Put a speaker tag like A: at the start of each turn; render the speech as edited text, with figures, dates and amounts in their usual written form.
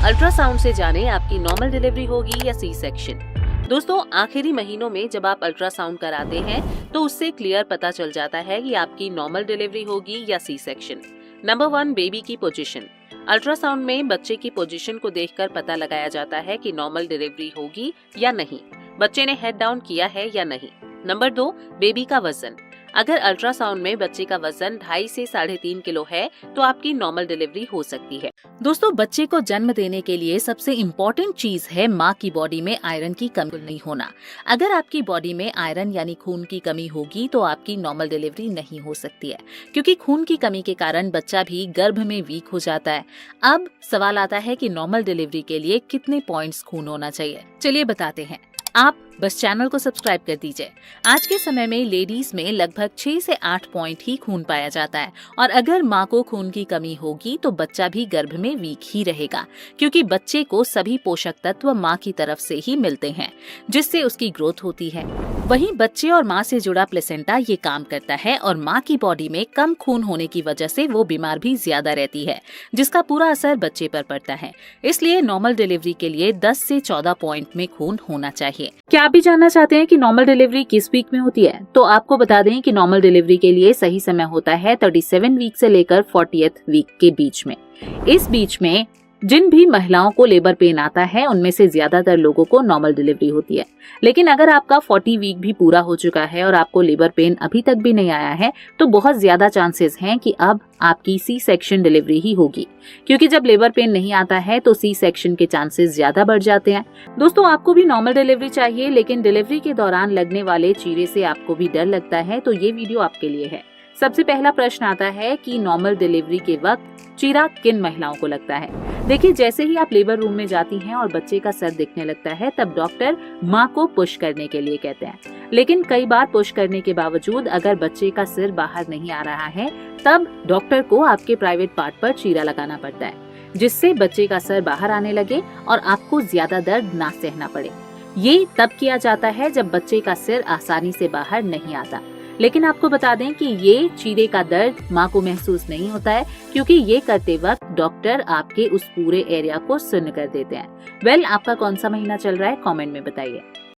A: Ultrasound से जाने आपकी नॉर्मल डिलीवरी होगी या सी सेक्शन। दोस्तों, आखिरी महीनों में जब आप अल्ट्रासाउंड कराते हैं तो उससे क्लियर पता चल जाता है कि आपकी नॉर्मल डिलीवरी होगी या सी सेक्शन। नंबर 1, बेबी की पोजीशन। अल्ट्रासाउंड में बच्चे की पोजीशन को देखकर पता लगाया जाता है कि नॉर्मल डिलीवरी होगी या नहीं, बच्चे ने हेड डाउन किया है या नहीं। नंबर 2, बेबी का वजन। अगर अल्ट्रासाउंड में बच्चे का वजन 2.5 से 3.5 किलो है तो आपकी नॉर्मल डिलीवरी हो सकती है।
B: दोस्तों, बच्चे को जन्म देने के लिए सबसे इम्पोर्टेंट चीज है माँ की बॉडी में आयरन की कमी नहीं होना। अगर आपकी बॉडी में आयरन यानी खून की कमी होगी तो आपकी नॉर्मल डिलीवरी नहीं हो सकती है, क्योंकि खून की कमी के कारण बच्चा भी गर्भ में वीक हो जाता है। अब सवाल आता है कि नॉर्मल डिलीवरी के लिए कितने पॉइंट्स खून होना चाहिए। चलिए बताते हैं। आप बस चैनल को सब्सक्राइब कर दीजिए। आज के समय में लेडीज में लगभग 6 से 8 पॉइंट ही खून पाया जाता है, और अगर माँ को खून की कमी होगी तो बच्चा भी गर्भ में वीक ही रहेगा, क्योंकि बच्चे को सभी पोषक तत्व माँ की तरफ से ही मिलते हैं, जिससे उसकी ग्रोथ होती है। वहीं बच्चे और माँ से जुड़ा प्लेसेंटा ये काम करता है, और माँ की बॉडी में कम खून होने की वजह से वो बीमार भी ज्यादा रहती है, जिसका पूरा असर बच्चे पर पड़ता है। इसलिए नॉर्मल डिलीवरी के लिए 10 से 14 पॉइंट में खून होना चाहिए। क्या आप भी जानना चाहते हैं कि नॉर्मल डिलीवरी किस वीक में होती है? तो आपको बता दें कि नॉर्मल डिलीवरी के लिए सही समय होता है 37 वीक से लेकर 40th वीक के बीच में। इस बीच में जिन भी महिलाओं को लेबर पेन आता है उनमें से ज्यादातर लोगों को नॉर्मल डिलीवरी होती है। लेकिन अगर आपका 40 वीक भी पूरा हो चुका है और आपको लेबर पेन अभी तक भी नहीं आया है तो बहुत ज्यादा चांसेस हैं कि अब आपकी सी सेक्शन डिलीवरी ही होगी, क्योंकि जब लेबर पेन नहीं आता है तो सी सेक्शन के चांसेस ज्यादा बढ़ जाते हैं। दोस्तों, आपको भी नॉर्मल डिलीवरी चाहिए, लेकिन डिलीवरी के दौरान लगने वाले चीरे से आपको भी डर लगता है, तो ये वीडियो आपके लिए है। सबसे पहला प्रश्न आता है कि नॉर्मल डिलीवरी के वक्त चीरा किन महिलाओं को लगता है? देखिए, जैसे ही आप लेबर रूम में जाती हैं और बच्चे का सर दिखने लगता है तब डॉक्टर माँ को पुश करने के लिए कहते हैं। लेकिन कई बार पुश करने के बावजूद अगर बच्चे का सिर बाहर नहीं आ रहा है तब डॉक्टर को आपके प्राइवेट पार्ट पर चीरा लगाना पड़ता है, जिससे बच्चे का सर बाहर आने लगे और आपको ज्यादा दर्द ना सहना पड़े। ये तब किया जाता है जब बच्चे का सिर आसानी से बाहर नहीं आता। लेकिन आपको बता दें कि ये चीरे का दर्द माँ को महसूस नहीं होता है, क्योंकि ये करते वक्त डॉक्टर आपके उस पूरे एरिया को सुन्न कर देते हैं। आपका कौन सा महीना चल रहा है, कमेंट में बताइए।